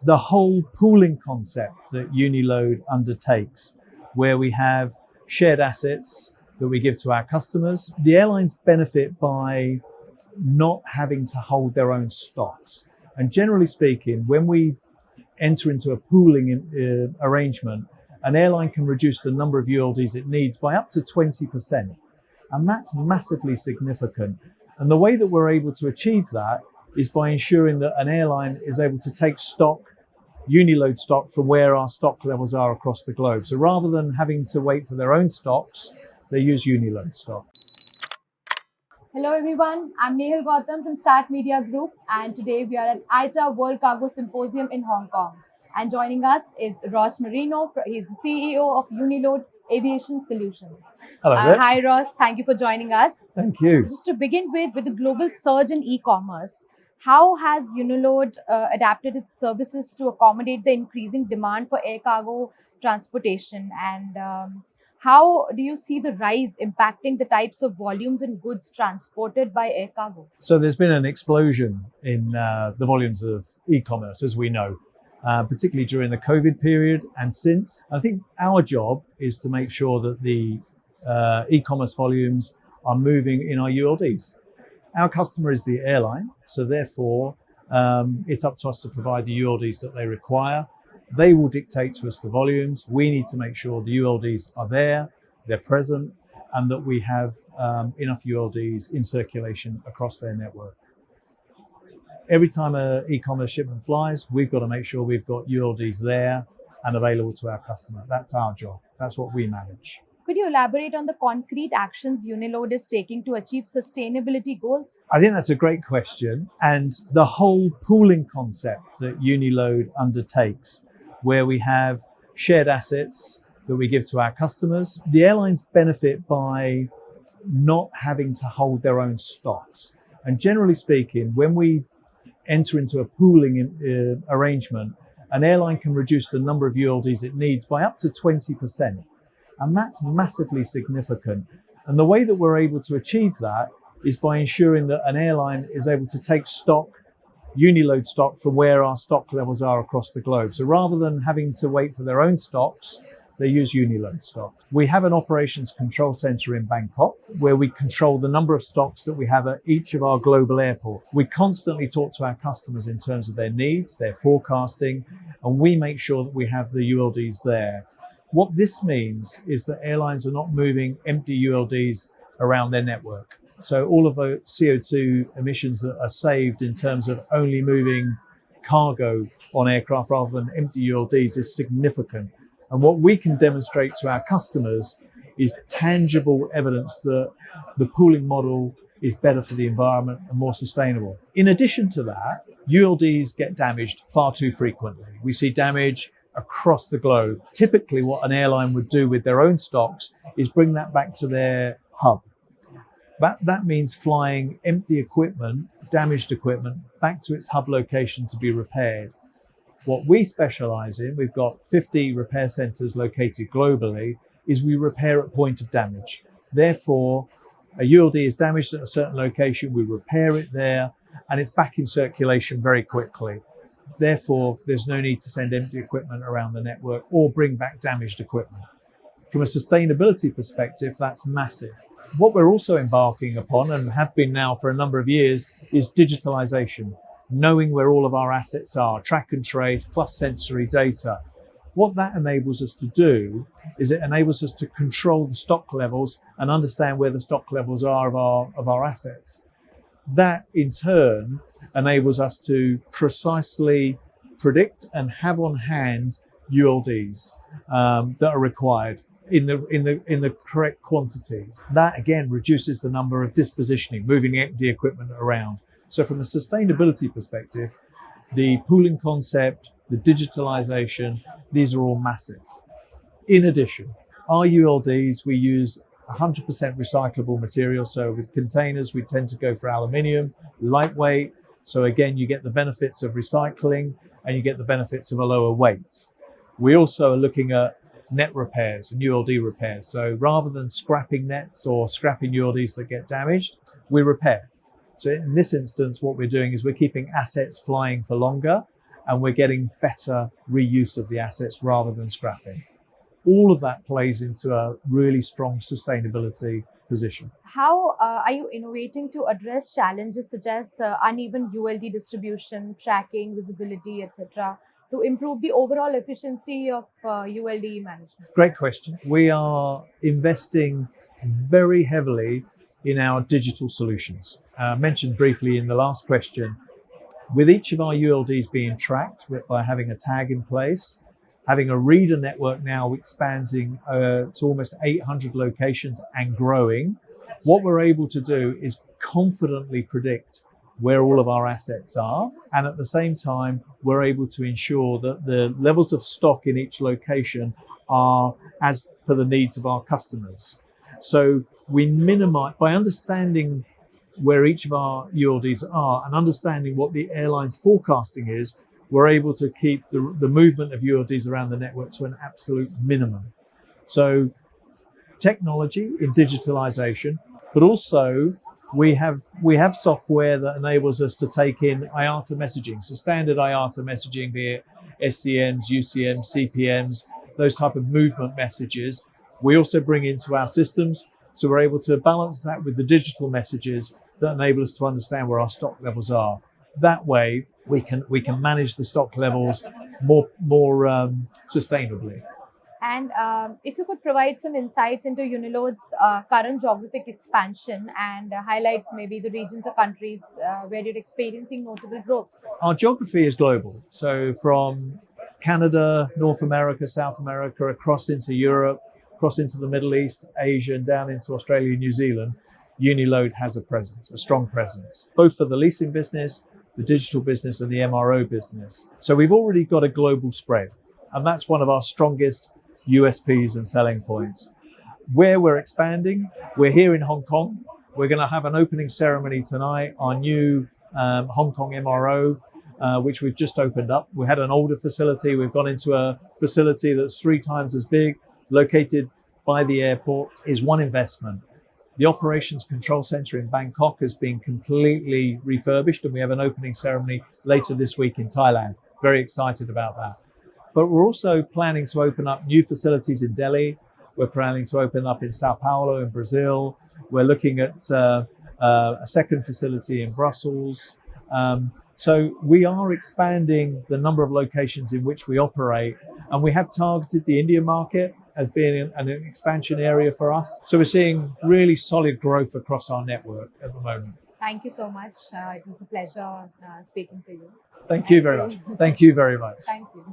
the whole pooling concept that Unilode undertakes, where we have shared assets that we give to our customers. The airlines benefit by not having to hold their own stocks. And generally speaking, when we enter into a pooling arrangement, an airline can reduce the number of ULDs it needs by up to 20%. And that's massively significant. And the way that we're able to achieve that is by ensuring that an airline is able to take stock, Unilode stock, from where our stock levels are across the globe. So rather than having to wait for their own stocks, they use Unilode stock. Hello everyone, I'm Nehal Gautam from Start Media Group, and today we are at IATA World Cargo Symposium in Hong Kong. And joining us is Ross Marino. He's the CEO of Unilode Aviation Solutions. Hello there. Hi Ross, thank you for joining us. Thank you. Just to begin with the global surge in e-commerce, how has Unilode adapted its services to accommodate the increasing demand for air cargo transportation, and how do you see the rise impacting the types of volumes and goods transported by air cargo? So there's been an explosion in the volumes of e-commerce, as we know, particularly during the COVID period and since. I think our job is to make sure that the e-commerce volumes are moving in our ULDs. Our customer is the airline, so therefore it's up to us to provide the ULDs that they require. They will dictate to us the volumes. We need to make sure the ULDs are there, they're present, and that we have enough ULDs in circulation across their network. Every time an e-commerce shipment flies, we've got to make sure we've got ULDs there and available to our customer. That's our job. That's what we manage. Could you elaborate on the concrete actions Unilode is taking to achieve sustainability goals? I think that's a great question. And the whole pooling concept that Unilode undertakes, where we have shared assets that we give to our customers, the airlines benefit by not having to hold their own stocks. And generally speaking, when we enter into a pooling arrangement, an airline can reduce the number of ULDs it needs by up to 20%. And that's massively significant. And the way that we're able to achieve that is by ensuring that an airline is able to take stock, Unilode stock, from where our stock levels are across the globe. So rather than having to wait for their own stocks, they use Unilode stock. We have an operations control center in Bangkok where we control the number of stocks that we have at each of our global airports. We constantly talk to our customers in terms of their needs, their forecasting, and we make sure that we have the ULDs there. What this means is that airlines are not moving empty ULDs around their network. So all of the CO2 emissions that are saved in terms of only moving cargo on aircraft rather than empty ULDs is significant. And what we can demonstrate to our customers is tangible evidence that the pooling model is better for the environment and more sustainable. In addition to that, ULDs get damaged far too frequently. We see damage across the globe. Typically what an airline would do with their own stocks is bring that back to their hub. That means flying empty equipment, damaged equipment, back to its hub location to be repaired. What we specialize in, we've got 50 repair centers located globally, is we repair at point of damage. Therefore, a ULD is damaged at a certain location, we repair it there, and it's back in circulation very quickly. Therefore, there's no need to send empty equipment around the network or bring back damaged equipment. From a sustainability perspective, that's massive. What we're also embarking upon, and have been now for a number of years, is digitalisation. Knowing where all of our assets are, track and trace, plus sensory data. What that enables us to do is it enables us to control the stock levels and understand where the stock levels are of our assets. That in turn enables us to precisely predict and have on hand ULDs that are required in the correct quantities. That again reduces the number of dispositioning, moving empty equipment around. So from a sustainability perspective, the pooling concept, the digitalisation, these are all massive. In addition, our ULDs, we use 100% recyclable material. So with containers, we tend to go for aluminium, lightweight. So again, you get the benefits of recycling and you get the benefits of a lower weight. We also are looking at net repairs and ULD repairs. So rather than scrapping nets or scrapping ULDs that get damaged, we repair. So in this instance, what we're doing is we're keeping assets flying for longer and we're getting better reuse of the assets rather than scrapping. All of that plays into a really strong sustainability position. How are you innovating to address challenges such as uneven ULD distribution, tracking, visibility, etc., to improve the overall efficiency of ULD management? Great question. We are investing very heavily in our digital solutions. Mentioned briefly in the last question, with each of our ULDs being tracked by having a tag in place, having a reader network now expanding to almost 800 locations and growing, what we're able to do is confidently predict where all of our assets are. And at the same time, we're able to ensure that the levels of stock in each location are as per the needs of our customers. So we minimize, by understanding where each of our ULDs are and understanding what the airline's forecasting is, we're able to keep the movement of ULDs around the network to an absolute minimum. So technology in digitalisation, but also we have software that enables us to take in IATA messaging. So standard IATA messaging, be it SCMs, UCMs, CPMs, those type of movement messages, we also bring into our systems. So we're able to balance that with the digital messages that enable us to understand where our stock levels are. That way, we can manage the stock levels more sustainably. And if you could provide some insights into Unilode's current geographic expansion and highlight maybe the regions or countries where you're experiencing notable growth. Our geography is global. So from Canada, North America, South America, across into Europe, across into the Middle East, Asia, and down into Australia and New Zealand, Unilode has a strong presence, both for the leasing business, the digital business, and the MRO business. So we've already got a global spread, and that's one of our strongest USPs and selling points. Where we're expanding, we're here in Hong Kong. We're going to have an opening ceremony tonight, our new Hong Kong MRO, which we've just opened up. We had an older facility. We've gone into a facility that's 3 times as big, located by the airport. Is one investment. The operations control center in Bangkok has been completely refurbished, and we have an opening ceremony later this week in Thailand. Very excited about that. But we're also planning to open up new facilities in Delhi. We're planning to open up in Sao Paulo in Brazil. We're looking at a second facility in Brussels. So we are expanding the number of locations in which we operate, and we have targeted the Indian market as being an expansion area for us. So we're seeing really solid growth across our network at the moment. Thank you so much. It was a pleasure speaking to you. Thank you very much. Thank you very much. Thank you.